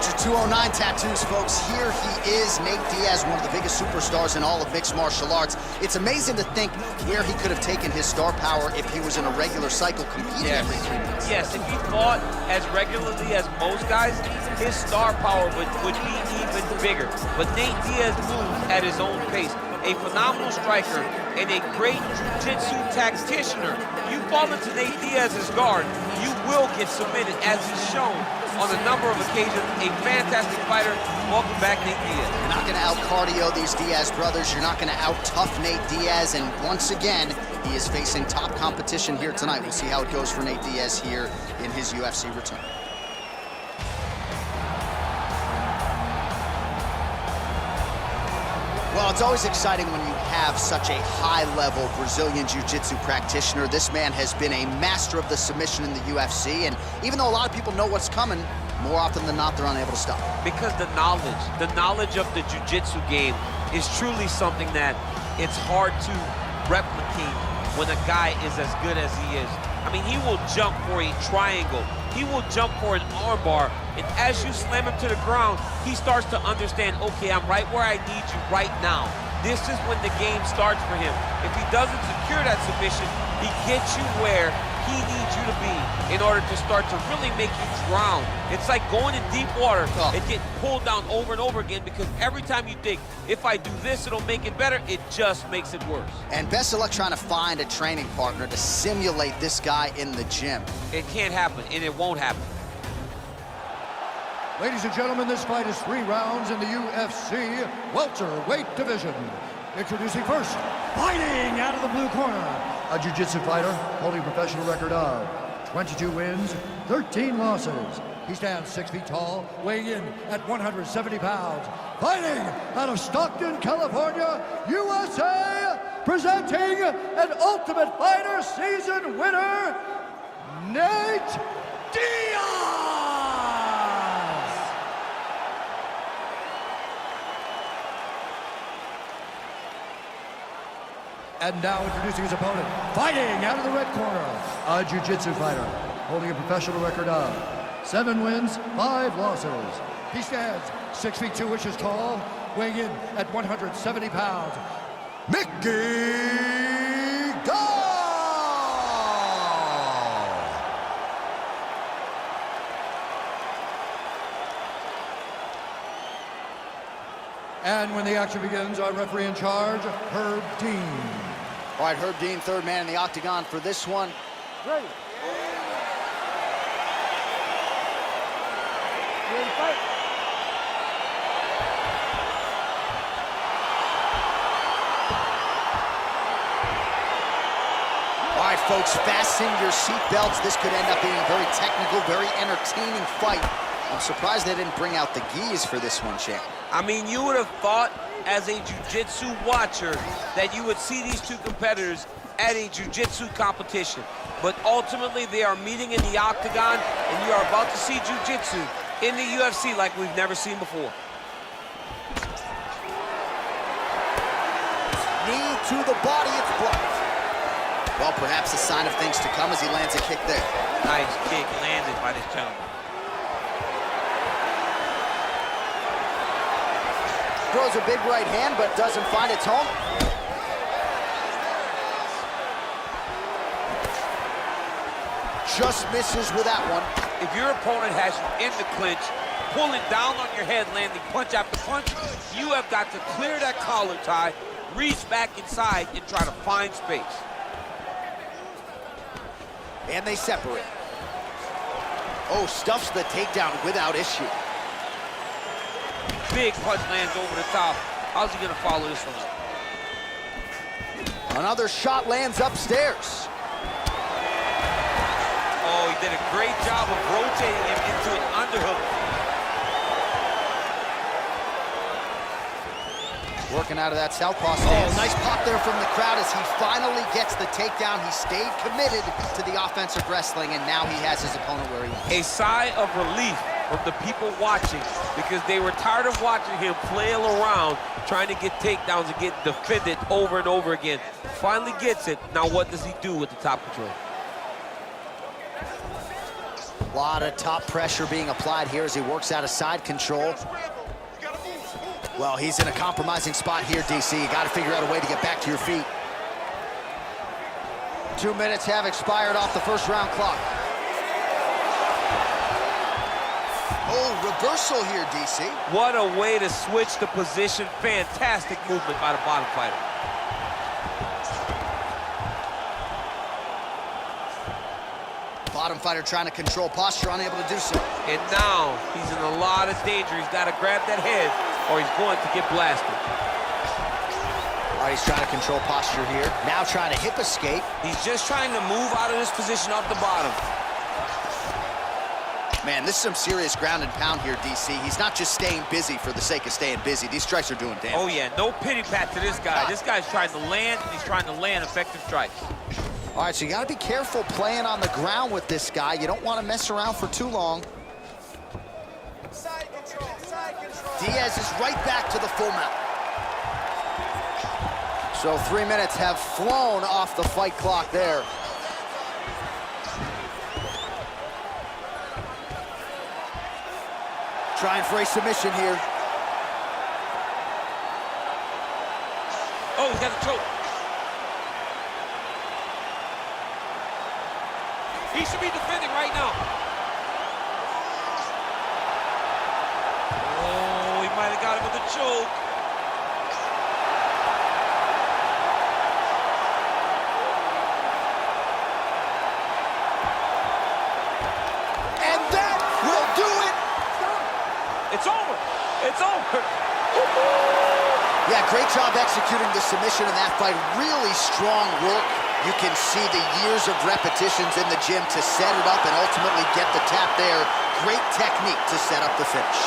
Dr. 209 tattoos, folks. Here he is, Nate Diaz, one of the biggest superstars in all of mixed martial arts. It's amazing to think where he could have taken his star power if he was in a regular cycle competing every 3 months. Yes, if he fought as regularly as most guys, his star power would be even bigger. But Nate Diaz moves at his own pace. A phenomenal striker and a great jiu-jitsu tacticianer. You fall into Nate Diaz's guard, you will get submitted, as he's shown on a number of occasions. A fantastic fighter. Welcome back, Nate Diaz. You're not going to out-cardio these Diaz brothers. You're not going to out-tough Nate Diaz. And once again, he is facing top competition here tonight. We'll see how it goes for Nate Diaz here in his UFC return. Well, it's always exciting when you have such a high-level Brazilian Jiu-Jitsu practitioner. This man has been a master of the submission in the UFC, and even though a lot of people know what's coming, more often than not, they're unable to stop. Because the knowledge of the Jiu-Jitsu game is truly something that it's hard to replicate when a guy is as good as he is. I mean, he will jump for a triangle. He will jump for an armbar. And as you slam him to the ground, he starts to understand, okay, I'm right where I need you right now. This is when the game starts for him. If he doesn't secure that submission, he gets you where he needs you to be in order to start to really make you drown. It's like going in deep water and getting pulled down over and over again, because every time you think, if I do this, it'll make it better, it just makes it worse. And best of luck trying to find a training partner to simulate this guy in the gym. It can't happen, and it won't happen. Ladies and gentlemen, this fight is 3 rounds in the UFC welterweight division. Introducing first, fighting out of the blue corner, a jiu-jitsu fighter holding a professional record of 22 wins, 13 losses. He stands 6 feet tall, weighing in at 170 pounds. Fighting out of Stockton, California, USA, presenting an Ultimate Fighter season winner, Nate Diaz! And now introducing his opponent, fighting out of the red corner, a jiu-jitsu fighter holding a professional record of 7 wins, 5 losses. He stands 6 feet 2 inches tall, weighing in at 170 pounds, Gall! And when the action begins, our referee in charge, Herb Dean. All right, Herb Dean, third man in the octagon for this one. Ready. Ready to fight. All right, folks, fasten your seatbelts. This could end up being a very technical, very entertaining fight. I'm surprised they didn't bring out the gis for this one, champ. I mean, you would have thought as a jiu-jitsu watcher that you would see these two competitors at a jiu-jitsu competition. But ultimately, they are meeting in the octagon, and you are about to see jiu-jitsu in the UFC like we've never seen before. Knee to the body, it's blocked. Well, perhaps a sign of things to come as he lands a kick there. Nice kick landed by this gentleman. Throws a big right hand, but doesn't find its home. Just misses with that one. If your opponent has you in the clinch, pulling down on your head, landing punch after punch, you have got to clear that collar tie, reach back inside, and try to find space. And they separate. Oh, stuffs the takedown without issue. Big punch lands over the top. How's he gonna follow this one up? Another shot lands upstairs. Oh, he did a great job of rotating him into an underhook. Working out of that southpaw stance. Oh, nice pop there from the crowd as he finally gets the takedown. He stayed committed to the offensive wrestling, and now he has his opponent where he wants. A sigh of relief from the people watching, because they were tired of watching him flail around trying to get takedowns and get defended over and over again. Finally gets it. Now what does he do with the top control? A lot of top pressure being applied here as he works out of side control. Well, he's in a compromising spot here, DC. You got to figure out a way to get back to your feet. 2 minutes have expired off the first round clock. Oh, reversal here, DC. What a way to switch the position. Fantastic movement by the bottom fighter. Bottom fighter trying to control posture, unable to do so. And now he's in a lot of danger. He's got to grab that head or he's going to get blasted. All right, he's trying to control posture here. Now trying to hip escape. He's just trying to move out of this position off the bottom. Man, this is some serious ground and pound here, DC. He's not just staying busy for the sake of staying busy. These strikes are doing damage. Oh, yeah, no pity pat to this guy. This guy's trying to land, and he's trying to land effective strikes. All right, so you got to be careful playing on the ground with this guy. You don't want to mess around for too long. Side control, side control. Diaz is right back to the full mount. So 3 minutes have flown off the fight clock there. Trying for a submission here. Oh, he's got the choke. He should be defending right now. Oh, he might have got him with a choke. And that will do it. It's over. It's over. Yeah, great job executing the submission in that fight. Really strong work. You can see the years of repetitions in the gym to set it up and ultimately get the tap there. Great technique to set up the finish.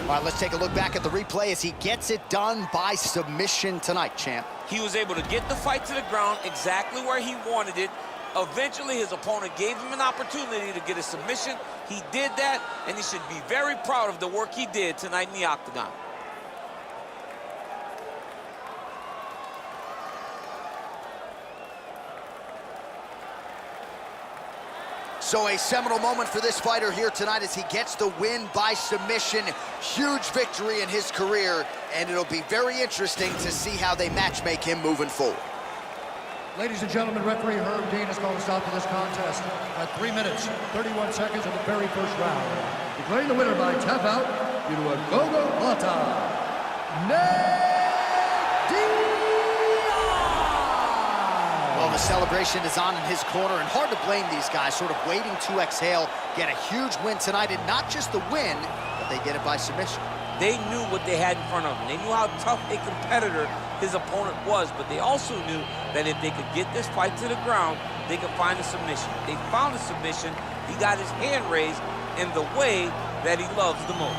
All right, let's take a look back at the replay as he gets it done by submission tonight, champ. He was able to get the fight to the ground exactly where he wanted it. Eventually, his opponent gave him an opportunity to get a submission. He did that, and he should be very proud of the work he did tonight in the octagon. So a seminal moment for this fighter here tonight as he gets the win by submission. Huge victory in his career, and it'll be very interesting to see how they matchmake him moving forward. Ladies and gentlemen, referee Herb Dean has called a stop to this contest at 3 minutes, 31 seconds of the very first round. Declaring the winner by tap out due to a go-go plata, Diaz! Well, the celebration is on in his corner, and hard to blame these guys, sort of waiting to exhale, get a huge win tonight, and not just the win, but they get it by submission. They knew what they had in front of them. They knew how tough a competitor his opponent was, but they also knew that if they could get this fight to the ground, they could find a submission. They found a submission. He got his hand raised in the way that he loves the most.